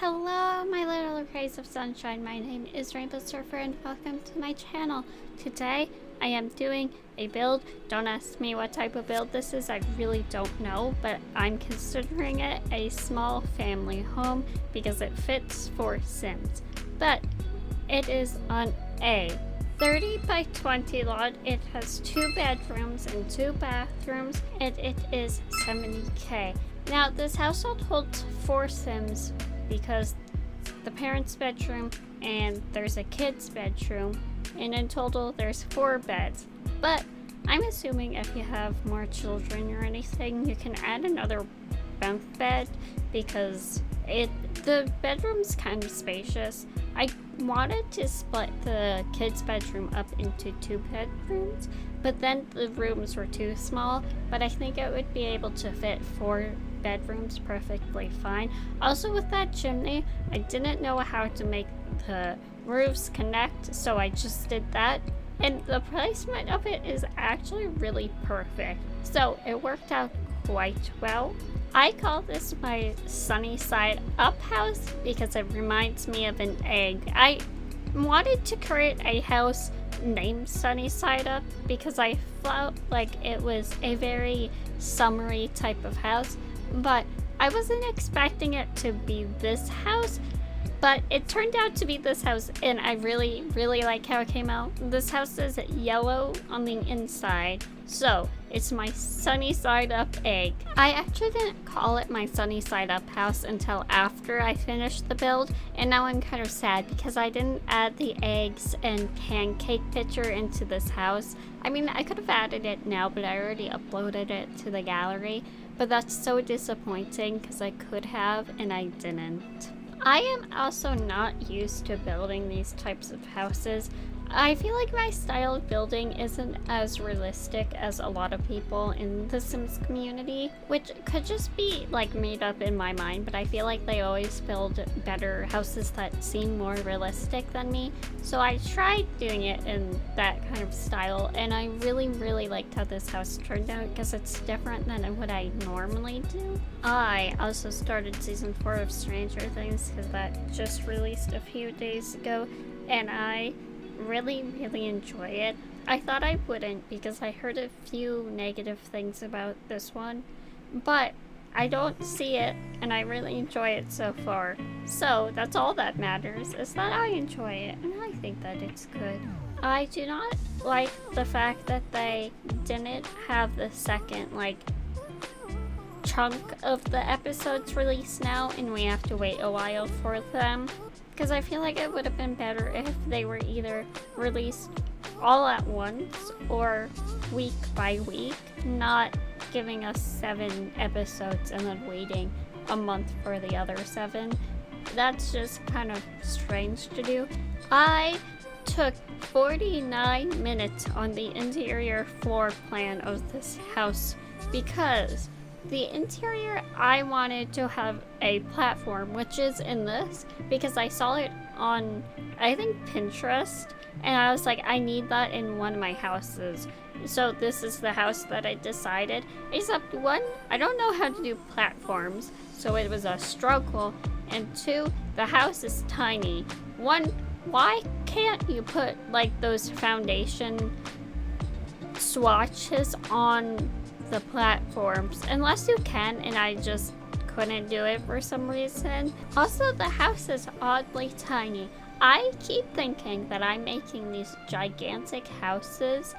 Hello, my little rays of sunshine. My name is Rainbow Surfer and welcome to my channel. Today, I am doing a build. Don't ask me what type of build this is. I really don't know, but I'm considering it a small family home because it fits 4 Sims. But it is on a 30 by 20 lot. It has 2 bedrooms and 2 bathrooms, and it is 70k. Now, this household holds 4 Sims because the parents' bedroom and there's a kid's bedroom, and in total there's 4 beds. But I'm assuming if you have more children or anything, you can add another bunk bed because the bedroom's kind of spacious. I wanted to split the kids' bedroom up into 2 bedrooms, but then the rooms were too small, but I think it would be able to fit 4 bedrooms perfectly fine. Also, with that chimney, I didn't know how to make the roofs connect, so I just did that, and the placement of it is actually really perfect, so it worked out quite well. I call this my sunny side up house because it reminds me of an egg. I wanted to create a house named Sunny Side Up because I felt like it was a very summery type of house, but I wasn't expecting it to be this house, but it turned out to be this house, and I really like how it came out. This house is yellow on the inside, so it's my sunny side up egg. I actually didn't call it my sunny side up house until after I finished the build, and now I'm kind of sad because I didn't add the eggs and pancake picture into this house. I mean, I could have added it now, but I already uploaded it to the gallery, but that's so disappointing because I could have and I didn't. I am also not used to building these types of houses. I feel like my style of building isn't as realistic as a lot of people in the Sims community, which could just be like made up in my mind, but I feel like they always build better houses that seem more realistic than me. So I tried doing it in that kind of style, and I really liked how this house turned out because it's different than what I normally do. I also started season 4 of Stranger Things because that just released a few days ago, and I really enjoy it. I thought I wouldn't because I heard a few negative things about this one, but I don't see it and I really enjoy it so far. So that's all that matters, is that I enjoy it and I think that it's good. I do not like the fact that they didn't have the second chunk of the episodes released now and we have to wait a while for them. Because I feel like it would have been better if they were either released all at once or week by week, not giving us 7 episodes and then waiting a month for the other 7. That's just kind of strange to do. I took 49 minutes on the interior floor plan of this house because the interior, I wanted to have a platform, which is in this, because I saw it on, I think, Pinterest, and I was like, I need that in one of my houses. So this is the house that I decided. Except 1, I don't know how to do platforms, so it was a struggle, and 2, the house is tiny. 1, why can't you put those foundation swatches on the platforms, unless you can, and I just couldn't do it for some reason. Also, the house is oddly tiny. I keep thinking that I'm making these gigantic houses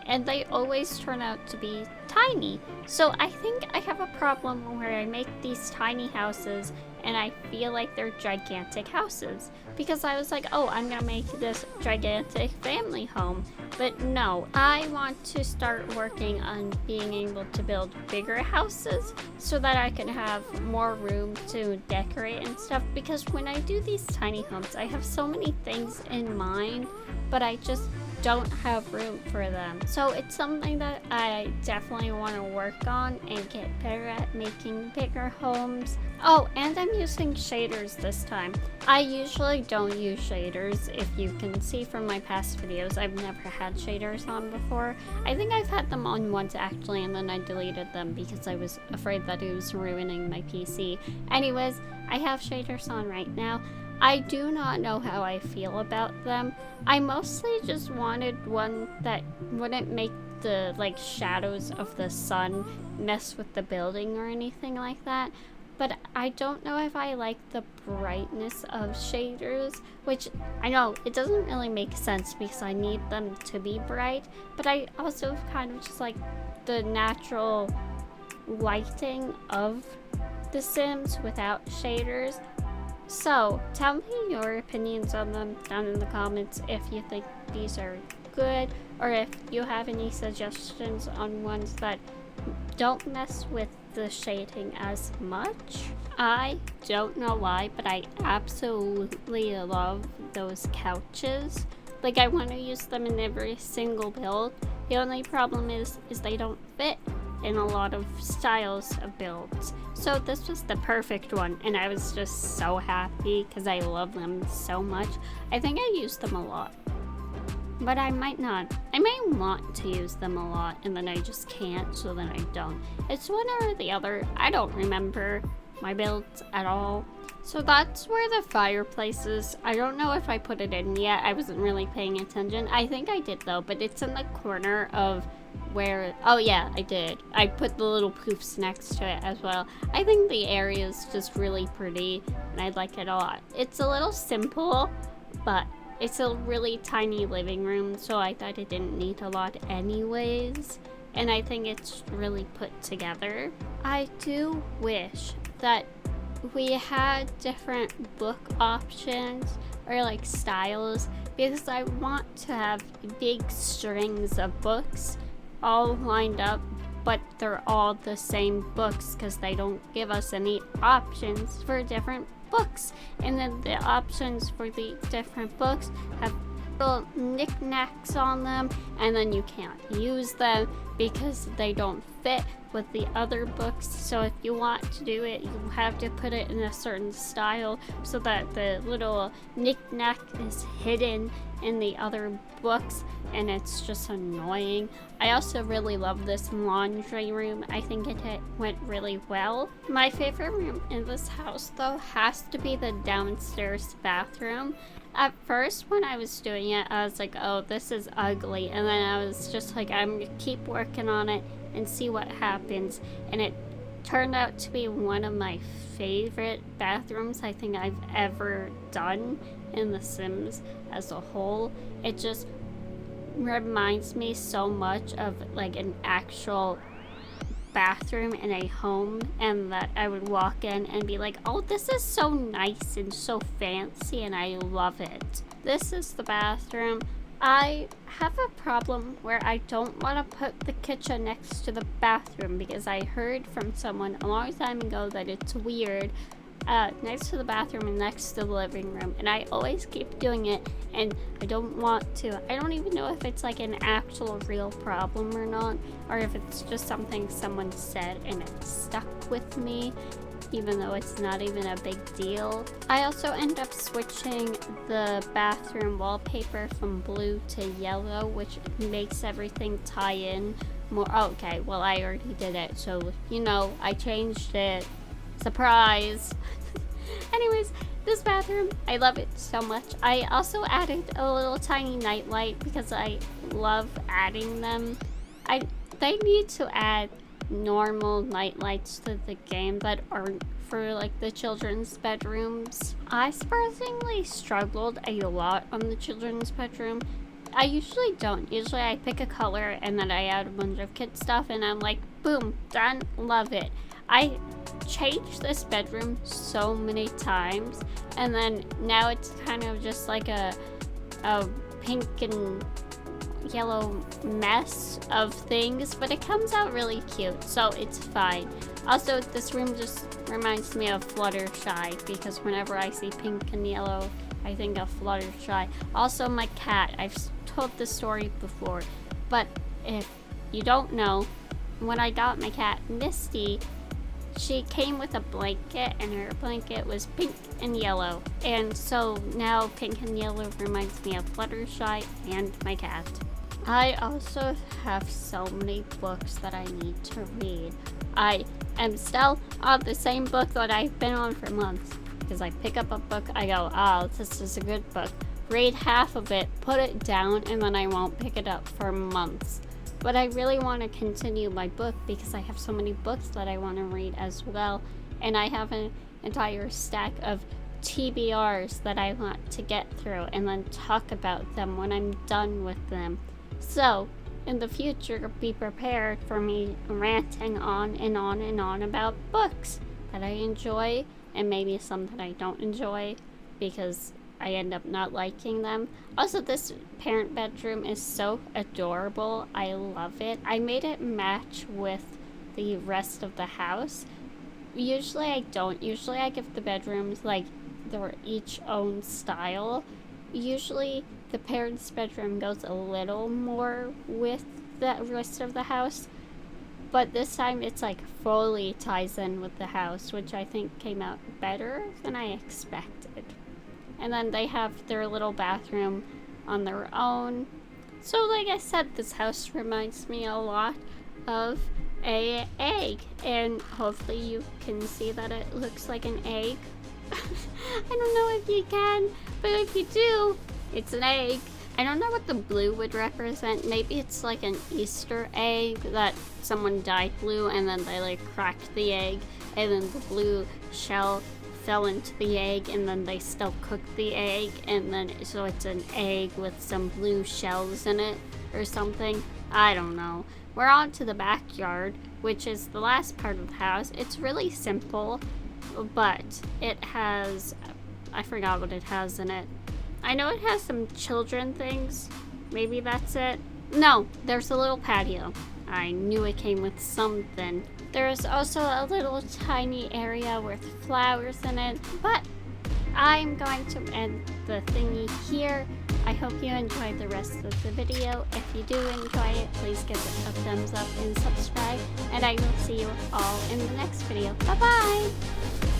and they always turn out to be tiny. So I think I have a problem where I make these tiny houses and I feel like they're gigantic houses because I was like, oh, I'm gonna make this gigantic family home. But no, I want to start working on being able to build bigger houses so that I can have more room to decorate and stuff, because when I do these tiny homes, I have so many things in mind, but I just don't have room for them. So it's something that I definitely want to work on and get better at, making bigger homes. Oh, and I'm using shaders this time. I usually don't use shaders. If you can see from my past videos, I've never had shaders on before. I think I've had them on once actually, and then I deleted them because I was afraid that it was ruining my PC. Anyways, I have shaders on right now. I do not know how I feel about them. I mostly just wanted one that wouldn't make the shadows of the sun mess with the building or anything like that. But I don't know if I like the brightness of shaders, which I know it doesn't really make sense because I need them to be bright, but I also kind of just like the natural lighting of The Sims without shaders. So, tell me your opinions on them down in the comments if you think these are good, or if you have any suggestions on ones that don't mess with the shading as much. I don't know why, but I absolutely love those couches. Like, I want to use them in every single build. The only problem is they don't fit in a lot of styles of builds. So this was the perfect one, and I was just so happy because I love them so much. I think I used them a lot, but I might not. I might want to use them a lot and then I just can't, so then I don't. It's one or the other. I don't remember my builds at all. So that's where the fireplace is. I don't know if I put it in yet. I wasn't really paying attention. I think I did though, but it's in the corner of where, oh yeah, I did. I put the little poofs next to it as well. I think the area is just really pretty and I like it a lot. It's a little simple, but it's a really tiny living room, so I thought it didn't need a lot anyways. And I think it's really put together. I do wish that we had different book options or like styles, because I want to have big strings of books all lined up, but they're all the same books because they don't give us any options for different books. And then the options for the different books have little knickknacks on them, and then you can't use them because they don't fit with the other books. So if you want to do it, you have to put it in a certain style so that the little knickknack is hidden in the other books, and it's just annoying. I also really love this laundry room. I think it went really well. My favorite room in this house though has to be the downstairs bathroom. At first when I was doing it, I was like, oh, this is ugly, and then I was just like, I'm gonna keep working on it and see what happens. And it turned out to be one of my favorite bathrooms I think I've ever done in The Sims as a whole. It just reminds me so much of like an actual bathroom in a home, and that I would walk in and be like, oh, this is so nice and so fancy and I love it. This is the bathroom. I have a problem where I don't want to put the kitchen next to the bathroom because I heard from someone a long time ago that it's weird next to the bathroom and next to the living room, and I always keep doing it, and I don't want to. I don't even know if it's like an actual real problem or not, or if it's just something someone said and it stuck with me, even though it's not even a big deal. I also end up switching the bathroom wallpaper from blue to yellow, which makes everything tie in more. Oh, okay, well, I already did it, so you know, I changed it. Surprise. Anyways, this bathroom, I love it so much. I also added a little tiny nightlight because I love adding them. They need to add normal nightlights to the game that aren't for like the children's bedrooms. I surprisingly struggled a lot on the children's bedroom. I usually don't. Usually I pick a color and then I add a bunch of kid stuff and I'm like, boom, done, love it. I changed this bedroom so many times, and then now it's kind of just like a pink and yellow mess of things, but it comes out really cute, so it's fine. Also, this room just reminds me of Fluttershy because whenever I see pink and yellow, I think of Fluttershy. Also, my cat, I've told this story before, but if you don't know, when I got my cat Misty, she came with a blanket, and her blanket was pink and yellow. And so now pink and yellow reminds me of Fluttershy and my cat. I also have so many books that I need to read. I am still on the same book that I've been on for months. Because I pick up a book, I go, oh, this is a good book. Read half of it, put it down, and then I won't pick it up for months. But I really want to continue my book because I have so many books that I want to read as well. And I have an entire stack of TBRs that I want to get through and then talk about them when I'm done with them. So, in the future, be prepared for me ranting on and on and on about books that I enjoy and maybe some that I don't enjoy because I end up not liking them. Also, this parent bedroom is so adorable. I love it. I made it match with the rest of the house. Usually I don't. Usually I give the bedrooms like their each own style. Usually the parents' bedroom goes a little more with the rest of the house. But this time it's like fully ties in with the house, which I think came out better than I expected. And then they have their little bathroom on their own. So like I said, this house reminds me a lot of an egg. And hopefully you can see that it looks like an egg. I don't know if you can, but if you do, it's an egg. I don't know what the blue would represent. Maybe it's like an Easter egg that someone dyed blue and then they like cracked the egg and then the blue shell fell into the egg and then they still cooked the egg and then so it's an egg with some blue shells in it or something. I don't know. We're on to the backyard, which is the last part of the house. It's really simple, but it has, I forgot what it has in it. I know it has some children things. Maybe that's it. No, there's a little patio. I knew it came with something. There's also a little tiny area with flowers in it. But I'm going to end the thingy here. I hope you enjoyed the rest of the video. If you do enjoy it, please give it a thumbs up and subscribe. And I will see you all in the next video. Bye-bye!